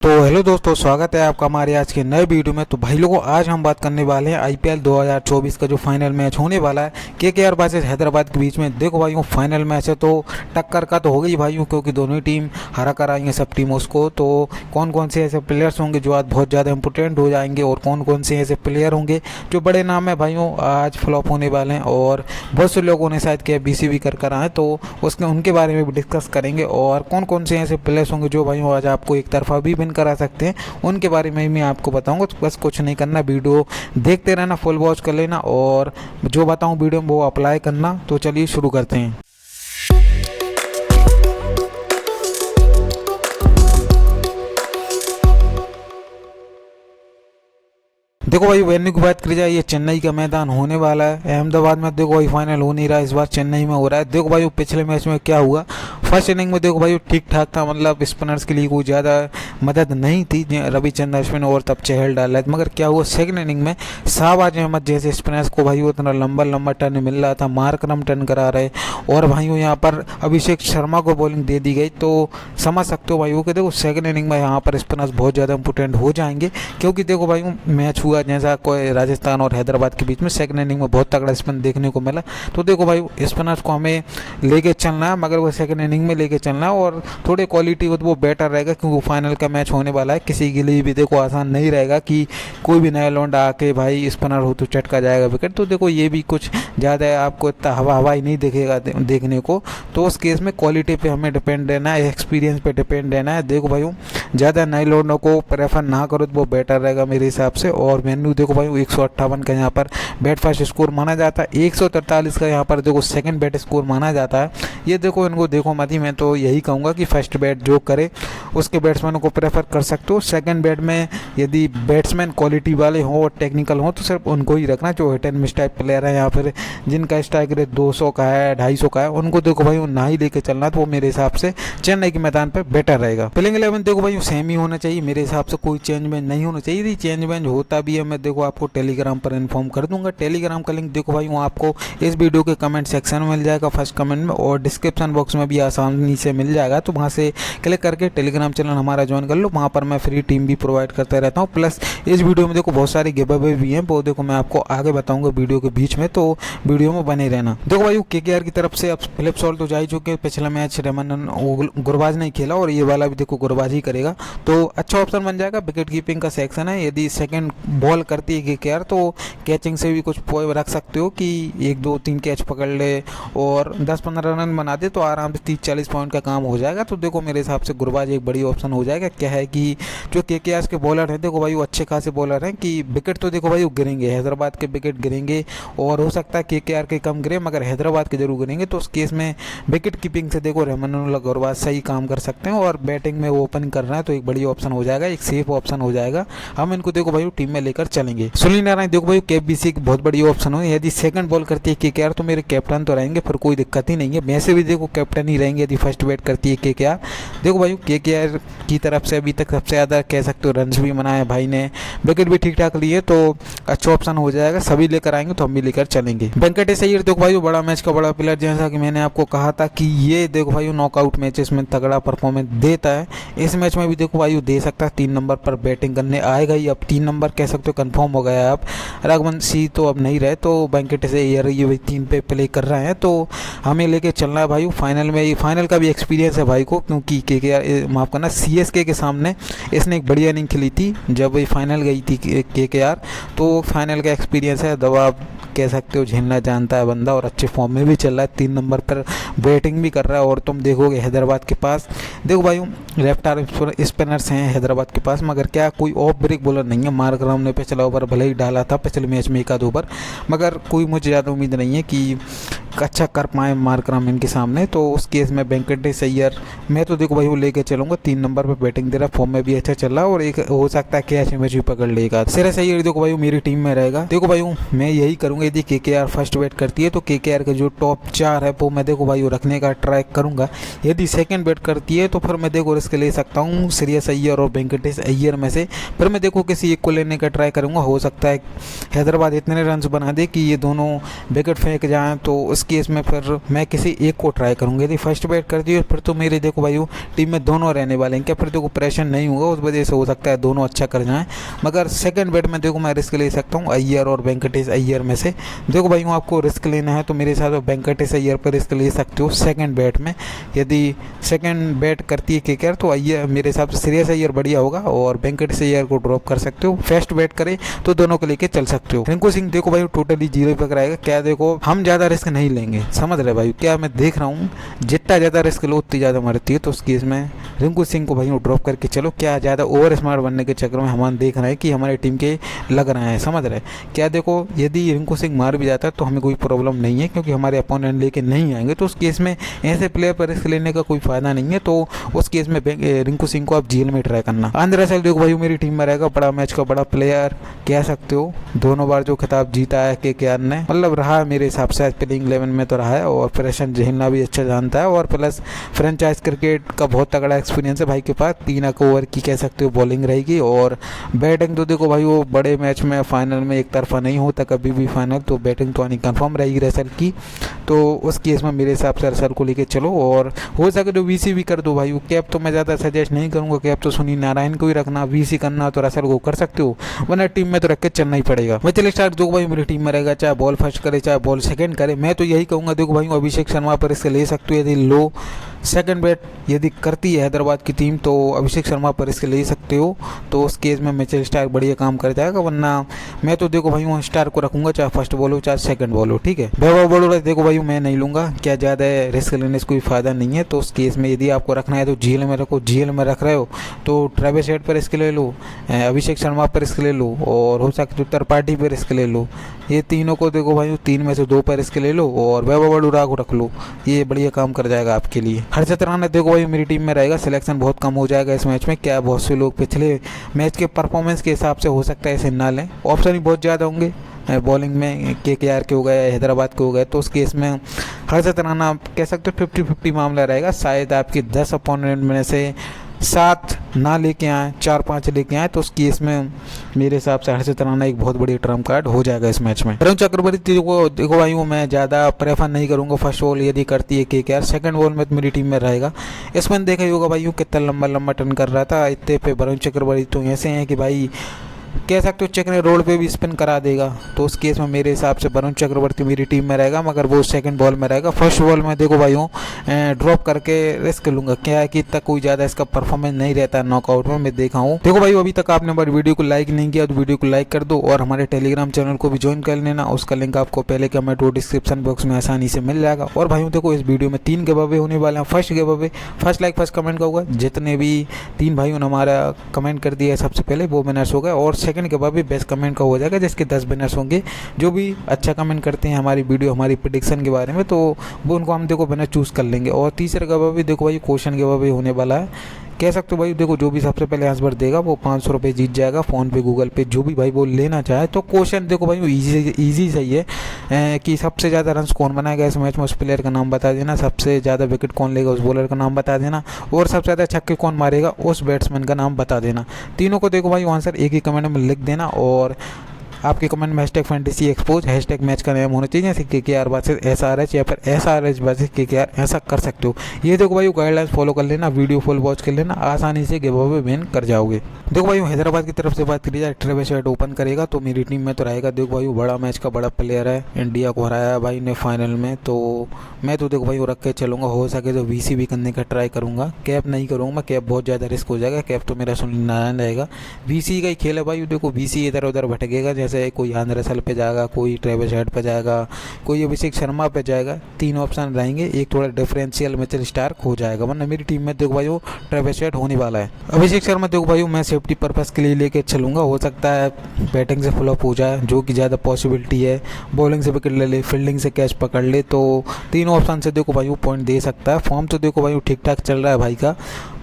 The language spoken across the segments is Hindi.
तो हेलो दोस्तों, स्वागत है आपका हमारे आज के नए वीडियो में। तो भाई लोगों, आज हम बात करने वाले हैं आईपीएल 2024 का जो फाइनल मैच होने वाला है केकेआर वर्सेस हैदराबाद के बीच में। देखो भाइयों, फाइनल मैच है तो टक्कर का तो हो गई भाइयों, क्योंकि दोनों ही टीम हरा कर आएंगे सब टीमों को। तो कौन कौन से ऐसे प्लेयर्स होंगे जो आज बहुत ज़्यादा इंपॉर्टेंट हो जाएंगे और कौन कौन से ऐसे प्लेयर होंगे जो बड़े नाम है भाइयों आज फ्लॉप होने वाले हैं। और बहुत से लोगों ने शायद KBC भी कर आए, तो उसके उनके बारे में भी डिस्कस करेंगे। और कौन कौन से ऐसे प्लेयर्स होंगे जो भाइयों आज आपको एक तरफा भी विन करा सकते हैं, उनके बारे में मैं आपको बताऊंगा। तो बस कुछ नहीं करना, वीडियो देखते रहना, फुल वॉच कर लेना और जो बताऊं वीडियो में वो अप्लाई करना। तो चलिए शुरू करते हैं। देखो भाई, वेन्यू की बात करी जाए, ये चेन्नई का मैदान होने वाला है। अहमदाबाद में देखो भाई फाइनल हो नहीं रहा, इस बार चेन्नई में हो रहा है। देखो भाई, पिछले मैच में क्या हुआ, फर्स्ट इनिंग में देखो भाई ठीक ठाक था, मतलब स्पिनर्स के लिए कोई ज़्यादा मदद नहीं थी, रविचंद्र अश्विन और तब चहल डाला। मगर क्या हुआ, सेकंड इनिंग में शाहबाज अहमद जैसे स्पिनर्स को भाई उतना लंबा लंबा टर्न मिल रहा था, मार्करम टर्न करा रहे, और भाइयों यहाँ पर अभिषेक शर्मा को बॉलिंग दे दी गई। तो समझ सकते हो भाइयों कि देखो सेकंड इनिंग में यहाँ पर स्पिनर्स बहुत ज़्यादा इंपॉर्टेंट हो जाएंगे, क्योंकि देखो भाई मैच हुआ जैसा कोई राजस्थान और हैदराबाद के बीच में, सेकंड इनिंग में बहुत तगड़ा स्पिन देखने को मिला। तो देखो भाई स्पिनर्स को हमें लेके चलना है, मगर वो सेकंड इनिंग में लेके चलना है और थोड़े क्वालिटी वो बेटर रहेगा, क्योंकि फाइनल का मैच होने वाला है। किसी के लिए भी देखो आसान नहीं रहेगा कि कोई भी नया लौंडा आके भाई स्पिनर हो तो चटका जाएगा विकेट। तो देखो ये भी कुछ ज़्यादा आपको इतना हवा हवा ही नहीं दिखेगा देखने को। तो उस केस में क्वालिटी पे हमें डिपेंड रहना है, एक्सपीरियंस पे डिपेंड रहना है। देखो भाई ज़्यादा नए लौंडों को प्रेफर ना करो तो वो बेटर रहेगा मेरे हिसाब से। और मेन्यू देखो भाई 158 का यहाँ पर बैट फर्स्ट स्कोर माना जाता है, 143 का यहाँ पर देखो सेकंड बैट स्कोर माना जाता है। ये देखो इनको देखो मत ही, मैं तो यही कहूँगा कि फर्स्ट बैट जो करे उसके बैट्समैन को प्रेफर कर सकते हो। सेकंड बैट में यदि बैट्समैन क्वालिटी वाले हों और टेक्निकल हों तो सिर्फ उनको ही रखना, जो hit and miss type player है या फिर जिनका स्ट्राइक रेट 200 का है 250 का है, उनको देखो भाई ना ही लेके चलना। तो वो मेरे हिसाब से चेन्नई के मैदान पर बेटर रहेगा। प्लेइंग 11 देखो भाई सेम ही होना चाहिए मेरे हिसाब से, कोई चेंज वेंज नहीं होना चाहिए। यदि चेंज वेंज होता भी है मैं देखो आपको टेलीग्राम पर इन्फॉर्म कर दूंगा। टेलीग्राम का लिंक देखो भाई वो आपको इस वीडियो के कमेंट सेक्शन में मिल जाएगा, फर्स्ट कमेंट में, और डिस्क्रिप्शन बॉक्स में भी आसानी से मिल जाएगा। तो वहाँ से क्लिक करके टेलीग्राम चैनल हमारा ज्वाइन कर लो, वहाँ पर मैं फ्री टीम भी प्रोवाइड करता रहता हूँ। प्लस इस वीडियो में देखो बहुत सारे गिव अवे भी हैं, वो देखो मैं आपको आगे बताऊंगा वीडियो के बीच में, तो वीडियो में बने रहना। देखो भाई KKR की तरफ से अब फिलिप सॉल्ट तो जा ही चुके, पिछला मैच रमन गुरबाज नहीं खेला और ये वाला भी देखो गुरबाज ही करेगा, तो अच्छा ऑप्शन बन जाएगा। विकेट कीपिंग का सेक्शन है, यदि सेकंड बॉल करती है KKR तो कैचिंग से भी कुछ पॉइंट रख सकते हो कि 1 2 3 कैच पकड़ ले और 10-15 रन बना दे, तो आराम से 30-40 पॉइंट का काम हो जाएगा। तो देखो मेरे हिसाब से गुरबाज एक बड़ी ऑप्शन हो जाएगा। क्या है कि जो KKR के बॉलर हैं देखो भाई वो अच्छे खासे बॉलर हैं, कि विकेट तो देखो भाई वो गिरेंगे, हैदराबाद के विकेट गिरेंगे और हो सकता है KKR के कम गिरे, मगर हैदराबाद के जरूर गिरेंगे। तो उस केस में विकेट कीपिंग से देखो रहमानुल्लाह गुरबाज सही काम कर सकते हैं, और बैटिंग में वो ओपन कर रहे हैं तो एक बड़ी ऑप्शन हो जाएगा, एक सेफ ऑप्शन हो जाएगा। हम इनको देखो भाई टीम में लेकर चलेंगे। सुनील नारायण देखो भाई KBC की बहुत बड़ी ऑप्शन हो, यदि सेकंड बॉल करती है KKR तो मेरे कैप्टन तो रहेंगे, फिर कोई दिक्कत ही नहीं है। वैसे भी देखो कैप्टन ही रहेंगे यदि फर्स्ट बैट करती है KKR। देखो भाई KKR की तरफ से अभी तक सबसे ज़्यादा कह सकते हो रन्स भी बनाए भाई ने, विकेट भी ठीक ठाक लिए, तो अच्छा ऑप्शन हो जाएगा। सभी लेकर आएंगे तो हम भी लेकर चलेंगे। वेंकटेश अय्यर देखो भाई बड़ा मैच का बड़ा प्लेयर, जैसा कि मैंने आपको कहा था कि ये देखो भाई नॉकआउट मैचेस में तगड़ा परफॉर्मेंस देता है। इस मैच में भी देखो भाई दे सकता है, 3 नंबर पर बैटिंग करने आएगा ही। अब 3 नंबर कह सकते हो कंफर्म हो गया है। अब रघुवंशी तो अब नहीं रहे, तो वेंकटेश अय्यर ये भाई 3 पे प्ले कर रहे हैं, तो हमें लेके चलना है भाई फाइनल में। फाइनल का भी एक्सपीरियंस है भाई को, क्योंकि KKR माफ़ करना CSK के सामने इसने एक बढ़िया इनिंग खेली थी जब ये फाइनल गई थी KKR, तो फाइनल का एक्सपीरियंस है, दबाव कह सकते हो झेलना जानता है बंदा, और अच्छे फॉर्म में भी चल रहा है, 3 नंबर पर बैटिंग भी कर रहा है। और तुम देखोगे हैदराबाद के पास देखो भाई लेफ्ट आर्म स्पिनर्स हैं हैदराबाद के पास, मगर क्या कोई ऑफ ब्रेक बॉलर नहीं है। मार्करम ने पिछला ओवर भले ही डाला था पिछले मैच में 1 आध ओवर, मगर कोई मुझे ज़्यादा उम्मीद नहीं है कि अच्छा कर पाए मार्करम इनके सामने। तो उस केस में वेंकटेश अय्यर मैं तो देखो भाई वो लेके चलूँगा, 3 नंबर पर बैटिंग दे रहा है, फॉर्म में भी अच्छा चल रहा है, और एक हो सकता है कैच मैच भी पकड़ लेगा। श्रेयस अय्यर देखो भाई मेरी टीम में रहेगा। देखो भाई मैं यही करूँगा, यदि KKR फर्स्ट बैट करती है तो KKR के जो टॉप 4 है वो मैं देखो भाई वो रखने का ट्राई करूँगा। यदि सेकंड बैट करती है तो फिर मैं देखो रिस्क ले सकता हूँ श्रेयस अय्यर और वेंकटेश अय्यर में से, फिर मैं देखो किसी एक को लेने का ट्राई करूँगा। हो सकता है हैदराबाद इतने रन बना दे कि ये दोनों विकेट फेंक जाएँ, तो उस केस में फिर मैं किसी एक को ट्राई करूँगा। यदि फर्स्ट बैट कर दी फिर तो मेरे देखो भाई टीम में दोनों रहने वाले हैं, क्या फिर देखो प्रेशर नहीं होगा, उस वजह से हो सकता है दोनों अच्छा कर जाएँ। मगर सेकंड बैट में देखो मैं रिस्क ले सकता हूँ अय्यर और वेंकटेश अय्यर में से। देखो भाई आपको रिस्क लेना है तो मेरे हिसाब से वेंकटेश अय्यर पर रिस्क ले सकते हो सेकंड बैट में। यदि सेकंड बैट करती है केकेआर तो अय्यर मेरे हिसाब से श्रेयस अय्यर बढ़िया होगा और वेंकटेश अय्यर को ड्रॉप कर सकते हो। फर्स्ट बैट करे तो दोनों को लेके चल सकते हो। रिंकू सिंह देखो भाई टोटली 0 पे कराएगा। क्या देखो हम ज़्यादा रिस्क नहीं लेंगे, समझ रहे भाई, क्या मैं देख रहा हूँ जितना ज़्यादा रिस्क लो उतनी ज़्यादा मरती है। तो उस केस में रिंकू सिंह को भाई ड्रॉप करके चलो। क्या ज़्यादा ओवर स्मार्ट बनने के चक्कर में हम देख रहे हैं कि हमारी टीम के लग रहे हैं, समझ रहे। क्या देखो यदि रिंकू सिंह मार भी जाता है तो हमें कोई प्रॉब्लम नहीं है, क्योंकि हमारे अपोनेंट लेके नहीं आएंगे। तो उस केस में ऐसे प्लेयर पर रिस्क लेने का कोई फायदा नहीं है। तो उस केस में रिंकू सिंह को आप जेल में ट्राई करना। आंध्र रसेल देखो भाई मेरी टीम में रहेगा, बड़ा मैच का बड़ा प्लेयर कह सकते हो। दोनों बार जो खिताब जीता है केकेआर ने, मतलब रहा मेरे हिसाब से प्लेइंग 11 में तो रहा है और प्रेशर झेलना भी अच्छा जानता है और प्लस फ्रेंचाइज क्रिकेट का बहुत तगड़ा एक्सपीरियंस है भाई के पास। 3 ओवर की कह सकते हो बॉलिंग रहेगी और बैटिंग तो देखो भाई वो बड़े मैच में फाइनल में एक तरफा नहीं होता कभी भी फाइनल, तो बैटिंग तो आनी कन्फर्म रहेगी रसेल की। तो उस केस में मेरे हिसाब से रसेल को लेके चलो और हो सके तो वीसी भी कर दो भाई। वो कैप तो मैं ज़्यादा सजेस्ट नहीं करूँगा, कैप तो सुनील नारायण को ही रखना। वीसी करना तो रसेल को कर सकते हो, वरना टीम में तो रख के चलना ही पड़ेगा। मिचेल स्टार्क देखो भाई मेरी टीम में रहेगा, चाहे बॉल फर्स्ट करे चाहे बॉल सेकंड करे। मैं तो यही कहूँगा देखो भाई अभिषेक शर्मा पर इससे ले सकते हो। यदि लो सेकंड बैट यदि करती है हैदराबाद की टीम तो अभिषेक शर्मा पर इसके ले सकते हो। तो उस केस में मिचेल स्टार्क बढ़िया काम कर जाएगा, वरना मैं तो देखो भाई वहाँ स्टार को रखूंगा, चाहे फर्स्ट बॉल हो चाहे सेकंड बॉल हो, ठीक है। वैभव बड़ौदा देखो भाई मैं नहीं लूँगा, क्या ज़्यादा रिस्क लेने से कोई फायदा नहीं है। तो उस केस में यदि आपको रखना है तो जेल में रखो। जेल में रख रहे हो तो ट्रेविस हेड पर रिस्क ले लो, अभिषेक शर्मा पर रिस्क ले लो और हो सकते तो त्रिपाठी पर रिस्क ले लो। ये तीनों को देखो भाई 3 में से 2 पर रिस्क ले लो और वैभव बड़ौदा को रख लो, ये बढ़िया काम कर जाएगा आपके लिए। हर्षित राणा देखो भाई मेरी टीम में रहेगा। सिलेक्शन बहुत कम हो जाएगा इस मैच में, क्या बहुत से लोग पिछले मैच के परफॉर्मेंस के हिसाब से हो सकता है इसे ना लें। ऑप्शन ही बहुत ज़्यादा होंगे बॉलिंग में, केकेआर के हो गए, हैदराबाद के हो गए। तो उस केस में हर्षित राणा कह सकते हो 50-50 मामला रहेगा। शायद आपके 10 अपोनेंट में से 7 ना लेके आए, 4-5 लेके आए, तो उस केस में मेरे हिसाब से हर्षित राणा एक बहुत बड़ी ट्रम्प कार्ड हो जाएगा इस मैच में। वरुण चक्रवर्ती को देखो भाई वो मैं ज़्यादा प्रेफर नहीं करूँगा। फर्स्ट बॉल यदि करती है केकेआर, सेकंड बॉल में तो मेरी टीम में रहेगा। इसमें देखा ही होगा भाई वो कितना लंबा लंबा टर्न कर रहा था। इतने पे वरुण चक्रवर्ती तो ऐसे हैं कि भाई कह सकते हो चेक ने रोड पे भी स्पिन करा देगा। तो उस केस में मेरे हिसाब से वरुण चक्रवर्ती मेरी टीम में रहेगा, मगर वो सेकंड बॉल में रहेगा। फर्स्ट बॉल में देखो भाई ड्रॉप करके रिस्क लूँगा। क्या है कि तक कोई ज़्यादा इसका परफॉर्मेंस नहीं रहता नॉकआउट में, मैं देखा हूँ। देखो भाई अभी तक आपने हमारी वीडियो को लाइक नहीं किया तो वीडियो को लाइक कर दो और हमारे टेलीग्राम चैनल को भी ज्वाइन कर लेना। उसका लिंक आपको पहले कमेंट और डिस्क्रिप्शन बॉक्स में आसानी से मिल जाएगा। और भाइयों देखो इस वीडियो में 3 गिव अवे होने वाले हैं। First give away first like first comment का होगा, जितने भी 3 भाइयों ने हमारा कमेंट कर दिया है सबसे पहले वो विनर्स हो गए। और second give away best comment का हो जाएगा, जिसके 10 विनर्स होंगे। जो भी अच्छा कमेंट करते हैं हमारी वीडियो हमारी प्रेडिक्शन के बारे में, तो वो उनको हम देखो विनर चूज़ कर लेंगे। और तीसरा गिव अवे देखो भाई क्वेश्चन गिव अवे होने वाला है। कह सकते हो भाई देखो जो भी सबसे पहले आंसर देगा वो 500 रुपये जीत जाएगा। फ़ोन पे गूगल पे जो भी भाई वो लेना चाहे। तो क्वेश्चन देखो भाई वो ईजी सही है कि सबसे ज़्यादा रन्स कौन बनाएगा इस मैच में, उस प्लेयर का नाम बता देना। सबसे ज़्यादा विकेट कौन लेगा उस बॉलर का नाम बता देना। और सबसे ज़्यादा छक्के कौन मारेगा उस बैट्समैन का नाम बता देना। तीनों को देखो भाई आंसर एक ही कमेंट में लिख देना और आपके कमेंट में #फैंटेसी एक्सपोज मैच का नाम होना चाहिए, जैसे केकेआर वर्सेस एसआरएच या फिर एसआरएच वर्सेस केकेआर, ऐसा कर सकते हो। ये देखो भाई गाइडलाइंस फॉलो कर लेना, वीडियो फुल वॉच कर लेना, आसानी से गिव अवे विन कर जाओगे। देखो भाई हैदराबाद की तरफ से बात करी जाए, ट्रेविस हेड ओपन करेगा तो मेरी टीम में तो रहेगा। देखो भाई बड़ा मैच का बड़ा प्लेयर है, इंडिया को हराया भाई ने फाइनल में। तो मैं तो देखो भाई वो रख के चलूँगा। हो सके तो वीसी भी करने का ट्राई करूँगा। कैप नहीं करूँगा, कैप बहुत ज़्यादा रिस्क हो जाएगा। कैप तो मेरा सुनील नारायण रहेगा। वीसी का ही खेल है भाई। देखो वीसी इधर उधर भटकेगा, जैसे कोई आंध्र रसेल पे जाएगा, कोई ट्रेविस हेड पे जाएगा, कोई अभिषेक शर्मा पे जाएगा। 3 ऑप्शन रहेंगे, एक थोड़ा डिफरेंशियल मिचेल स्टार्क हो जाएगा। वरना मेरी टीम में देखो भाई वो ट्रेविस हेड होने वाला है। अभिषेक शर्मा देखो भाई मैं सेफ्टी पर्पस के लिए लेके चलूँगा। हो सकता है बैटिंग से फ्लॉप हो जाए, जो कि ज़्यादा पॉसिबिलिटी है। बॉलिंग से विकेट ले ले, फील्डिंग से कैच पकड़ ले, तो 3 ऑप्शन से देखो भाई वो पॉइंट दे सकता है। फॉर्म तो देखो भाई वो ठीक ठाक चल रहा है भाई का।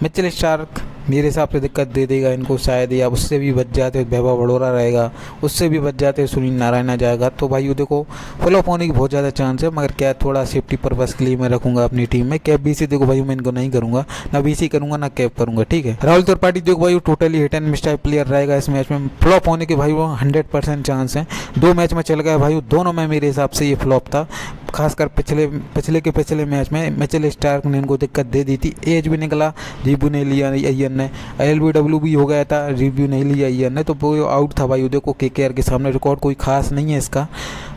मिचेल स्टार्क मेरे हिसाब से दिक्कत दे देगा इनको शायद, या उससे भी बच जाते वैभव वडोदरा रहेगा, उससे भी बच जाते सुनील नारायण आ जाएगा। तो भाई देखो फ्लॉप होने की बहुत ज़्यादा चांस है, मगर क्या थोड़ा सेफ्टी पर्पज़ के लिए मैं रखूंगा अपनी टीम में। कैप बीसी देखो भाई मैं इनको नहीं करूंगा, ना बीसी करूंगा ना कैप करूंगा, ठीक है। राहुल त्रिपाठी देखो भाई totally hit and miss type player रहेगा इस मैच में, फ्लॉप होने के भाई वो 100% चांस है। 2 मैच में चल गया भाई, दोनों में मेरे हिसाब से ये फ्लॉप था। खासकर पिछले मैच में मिचेल स्टार्क ने इनको दिक्कत दे दी थी, एज भी निकला, रिव्यू नहीं लिया अय्यर ने, LBW भी हो गया था, रिव्यू नहीं लिया अय्यर ने, तो वो आउट था भाई। देखो KKR के सामने रिकॉर्ड कोई खास नहीं है इसका,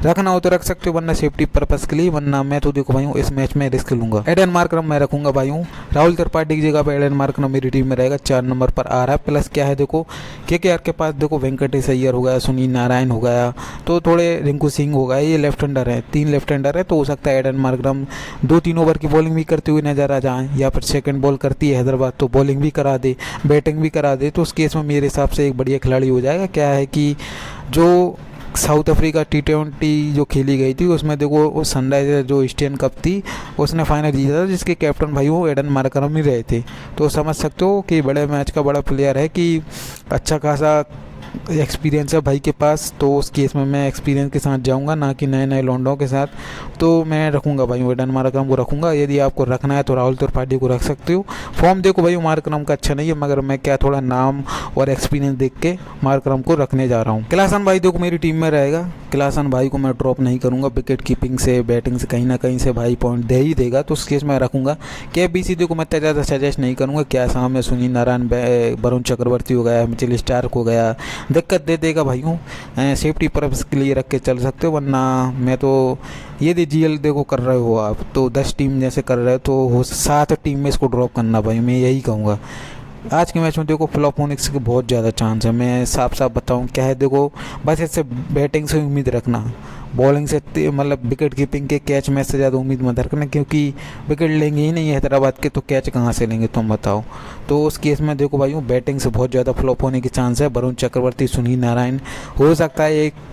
रखना हो तो रख सकते हो वरना सेफ्टी पर्पज़ के लिए, वरना मैं तो देखो भाई इस मैच में रिस्क लूंगा। एडन मार्करम मैं रखूंगा भाई हूँ, राहुल त्रिपाठी की जगह पर एडन मार्करम मेरी टीम में रहेगा, 4 नंबर पर आ रहा है। प्लस क्या है देखो KKR के पास देखो वेंकटेश अय्यर हो गया, सुनील नारायण हो गया, तो थोड़े रिंकू सिंह हो गया, ये लेफ्ट हैंडर है, 3 लेफ्ट हैंडर है, तो हो सकता है एडन मार्करम 2-3 ओवर की बॉलिंग भी करते हुए नजर आ जाए, या फिर सेकंड बॉल करती है हैदराबाद तो बॉलिंग भी करा दे, बैटिंग भी करा दे, तो उस केस में मेरे हिसाब से एक बढ़िया खिलाड़ी हो जाएगा। क्या है कि जो साउथ अफ्रीका T20 जो खेली गई थी उसमें देखो वो सनराइजर जो एशियन कप थी उसने फाइनल जीता था, जिसके कैप्टन भाई वो एडन मार्करम ही रहे थे। तो समझ सकते हो कि बड़े मैच का बड़ा प्लेयर है, कि अच्छा खासा एक्सपीरियंस है भाई के पास। तो उस केस में मैं एक्सपीरियंस के साथ जाऊंगा, ना कि नए नए लौंडों के साथ। तो मैं रखूंगा भाई एडन मार्करम को रखूंगा। यदि आपको रखना है तो राहुल त्रिपाठी को रख सकते हो। फॉर्म देखो भाई मार्करम का अच्छा नहीं है, मगर मैं क्या थोड़ा नाम और एक्सपीरियंस देख के मार्करम को रखने जा रहा हूँ। क्लासन भाई देखो मेरी टीम में रहेगा, क्लासन भाई को मैं ड्रॉप नहीं करूँगा, विकेट कीपिंग से बैटिंग से कहीं ना कहीं से भाई पॉइंट दे ही देगा, तो उस केस में रखूँगा। KBC देखो मैं इतना ज़्यादा सजेस्ट नहीं करूँगा, क्या सामने सुनील नारायण, वरुण चक्रवर्ती हो गया, मिचेल स्टार्क हो गया, दिक्कत दे देगा भाई हूँ, सेफ्टी पर्पज़ के लिए रख के चल सकते हो। वरना मैं तो यदि GL देखो कर रहे हो आप तो 10 टीम जैसे कर रहे हो तो हो 7 टीम में इसको ड्रॉप करना भाई, मैं यही कहूँगा। आज के मैच में देखो फ्लॉप होने के बहुत ज़्यादा चांस है, मैं साफ साफ बताऊँ क्या है। देखो बस इससे बैटिंग से उम्मीद रखना, बॉलिंग से मतलब विकेट कीपिंग के कैच मैच से ज़्यादा उम्मीद मत रखना, क्योंकि विकेट लेंगे ही नहीं हैदराबाद के, तो कैच कहाँ से लेंगे तुम बताओ। तो उस केस में देखो भाई बैटिंग से बहुत ज़्यादा फ्लॉप होने की चांस है। वरुण चक्रवर्ती, सुनील नारायण हो सकता है एक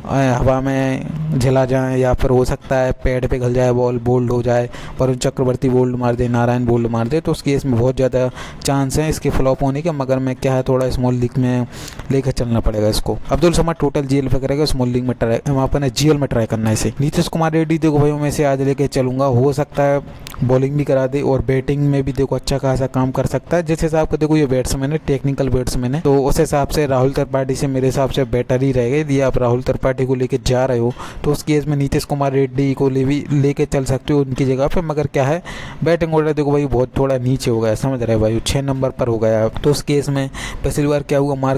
हवा में झिला जाए, या फिर हो सकता है पैड पे घल जाए बॉल, बोल्ड हो जाए, वरुण चक्रवर्ती बोल्ड मार दे, नारायण बोल्ड मार दे, तो उस केस में बहुत ज़्यादा चांस है इसके फ्लॉप होने के। मगर मैं क्या है थोड़ा स्मॉल लीग में लेकर चलना पड़ेगा इसको। अब्दुल समद टोटल GL पे करेगा, स्मॉल लीग में ट्राई, अपने GL में ट्राई करना है इसे। नीतीश कुमार रेड्डी देखो भाई मैं इसे आज लेके चलूँगा, हो सकता है बॉलिंग भी करा दे और बैटिंग में भी देखो अच्छा खासा काम कर सकता है। जिस हिसाब का देखो ये बैट्समैन है, टेक्निकल बैट्समैन है, तो उस हिसाब से राहुल त्रिपाठी से मेरे हिसाब से बेटर ही रहेगा। यदि आप राहुल त्रिपाठी को लेके जा रहे हो तो उस केस में नीतीश कुमार रेड्डी को लेके चल सकते हो उनकी जगह पे। मगर क्या है बैटिंग ऑर्डर देखो भाई बहुत थोड़ा नीचे हो गया, समझ रहे भाई, 6 नंबर पर हो गया। तो उस केस में पिछली बार क्या हुआ,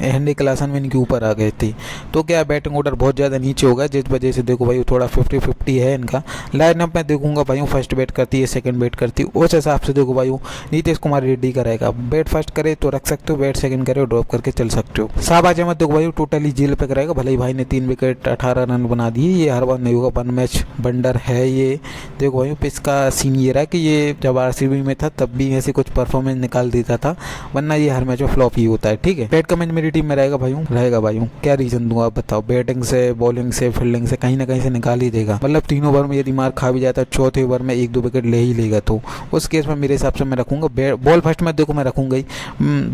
हेनरी क्लासन में इनके ऊपर आ गए थे, तो क्या बैटिंग ऑर्डर बहुत ज़्यादा नीचे हो गया, जिस वजह से देखो भाई थोड़ा 50-50 है इनका। लाइनअप में देखूंगा भाई फर्स्ट बैट करती है, सेकंड बैट करती है, उस हिसाब से देखो भाई नीतीश कुमार रेड्डी का रहेगा। बैट फर्स्ट करे तो रख सकते हो, बैट सेकंड करे ड्रॉप करके चल सकते हो। शाहबाज अहमद देखो भाई टोटली GL पे करेगा, भले ही भाई ने 3 विकेट 18 रन बना दिए, ये हर बार नहीं होगा, 1 मैच बंडर है ये। देखो भाई पिच का सीन ये रहा कि ये जब RCB में था तब भी ऐसे कुछ परफॉर्मेंस निकाल देता था, वरना ये हर मैच में फ्लॉप ही होता है, ठीक है। बैट कमेंट मेरी टीम में रहेगा भाई क्या रीजन दूंगा आप बताओ, बैटिंग से, बॉलिंग से, फील्डिंग से कहीं ना कहीं से निकाल ही देगा। मतलब 3 ओवर में यदि मार खा भी जाता है, चौथे ओवर में 1-2 विकेट ले ही लेगा, तो उस केस में मेरे हिसाब से मैं रखूंगा बॉल फर्स्ट में देखो मैं रखूंगा ही।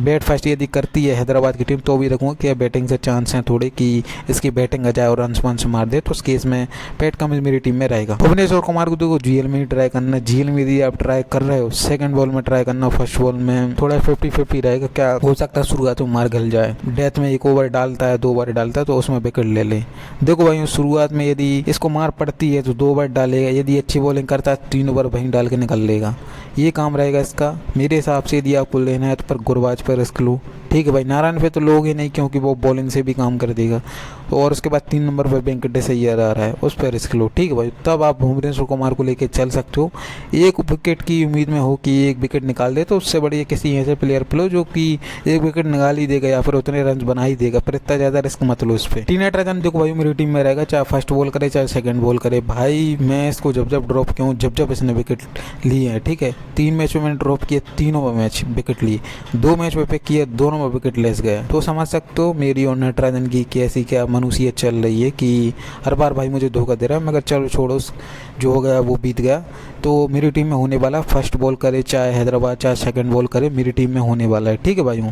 बैट फर्स्ट यदि करती है हैदराबाद की टीम तो भी रखूंगा, क्या बैटिंग से चांस हैं थोड़े कि इसकी बैटिंग आ जाए और रन वंस मार दे, तो उस केस में पैट कमिंस मेरी टीम में रहेगा। भुवनेश्वर कुमार को देखो GL में ही ट्राई करना, GL में यदि आप ट्राई कर रहे हो सेकंड बॉल में ट्राई करना, फर्स्ट बॉल में थोड़ा 50-50 रहेगा, क्या हो सकता है शुरुआत में मार गल जाए, डेथ में 1 ओवर डालता है, 2 ओवर डालता है तो उसमें विकेट ले ले। देखो भाई शुरुआत में यदि इसको मार पड़ती है तो 2 ओवर डालेगा, यदि अच्छी बॉलिंग करता है 3 ओवर वहीं डाल के निकल लेगा, ये काम रहेगा इसका मेरे हिसाब से। यदि आपको लेना है तो पर गुरबाज पर रिस्क लो, ठीक है भाई। नारायण पे तो लोग ही नहीं, क्योंकि वो बॉलिंग से भी काम कर देगा, और उसके बाद 3 नंबर पर वेंकटेश अय्यर आ रहा है, उस पर रिस्क लो, ठीक है भाई। तब आप भुवनेश्वर कुमार को लेके चल सकते हो, 1 विकेट की उम्मीद में हो कि 1 विकेट निकाल दे, तो उससे बढ़िया किसी ऐसे प्लेयर पे लो जो कि 1 विकेट निकाल ही देगा या फिर उतने रन बना ही देगा, पर इतना ज़्यादा रिस्क मत लो इस पर। टी नाइट्रोजन देखो भाई मेरी टीम में रहेगा, चाहे फर्स्ट बॉल करे चाहे सेकंड बॉल करे भाई, मैं इसको जब ड्रॉप किया हूँ जब इसने विकेट लिए हैं, ठीक है। 3 मैच में मैंने ड्रॉप किए, तीनों में मैच विकेट लिए, 2 मैच में पिक किए, दोनों दोनों में विकेट लेस गए। तो समझ सकते हो मेरी और नटराजन की कैसी क्या मनुष्यत चल रही है कि हर बार भाई मुझे धोखा दे रहा है, मगर चलो छोड़ो, जो हो गया वो बीत गया। तो मेरी टीम में होने वाला फर्स्ट बॉल करे चाहे हैदराबाद चाहे सेकंड बॉल करे, मेरी टीम में होने वाला है। ठीक है भाइयों,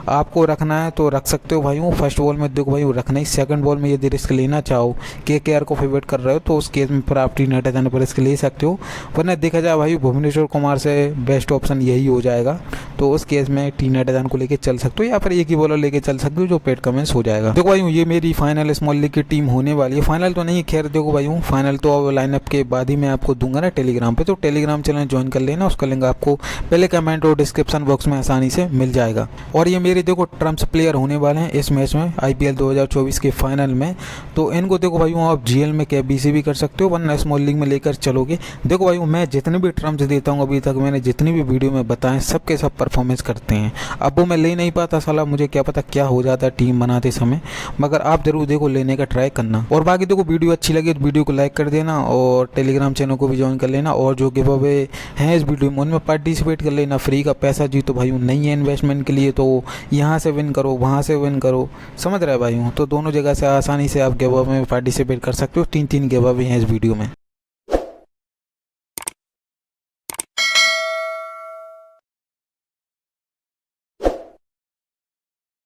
आपको रखना है तो रख सकते हो भाइयों। फर्स्ट बॉल में देखो भाई रखना ही, सेकंड बॉल में यदि रिस्क लेना चाहो केकेआर को फेवरेट कर रहे हो तो उस केस में फिर आप टी नटराजन पर रिस्क ले सकते हो, वरना देखा जाए भाई भुवनेश्वर कुमार से बेस्ट ऑप्शन यही हो जाएगा। तो उस केस में टी नटराजन को लेके चल सकते हो या फिर एक ही बॉलर लेके चल सकते हो जो पेट कमेंस हो जाएगा। देखो भाई ये मेरी फाइनल स्मॉल लीग की टीम होने वाली है, फाइनल तो नहीं खैर, देखो भाई फाइनल तो अब लाइनअप के बाद ही मैं आपको दूंगा ना टेलीग्राम पे, तो टेलीग्राम चैनल ज्वाइन कर लेना, उसका लिंक आपको पहले कमेंट और डिस्क्रिप्शन बॉक्स में आसानी से मिल जाएगा। और ये मेरे देखो ट्रम्प्स प्लेयर होने वाले हैं इस मैच में आईपीएल 2024 के फाइनल में, तो इनको देखो भाई आप जीएल में केबीसी भी कर सकते हो, वरना स्मॉल लीग में लेकर चलोगे। देखो भाई मैं जितने भी ट्रम्प्स देता हूँ अभी तक मैंने जितनी भी वीडियो में बताएं सबके सब परफॉर्मेंस करते हैं। अब वो मैं ले नहीं पाता साला, मुझे क्या पता क्या हो जाता है टीम बनाते समय, मगर आप जरूर देखो लेने का ट्राई करना। और बाकी देखो वीडियो अच्छी लगी तो वीडियो को लाइक कर देना और टेलीग्राम चैनल को भी ज्वाइन कर लेना, और जो गिव अवे हैं इस वीडियो में उनमें पार्टिसिपेट कर लेना। फ्री का पैसा जीतो भाई नहीं है इन्वेस्टमेंट के लिए, तो यहाँ से विन करो वहाँ से विन करो, समझ रहे भाई हूँ। तो दोनों जगह से आसानी से आप गिव अवे में पार्टिसिपेट कर सकते हो, 3 गिव अवे हैं इस वीडियो में।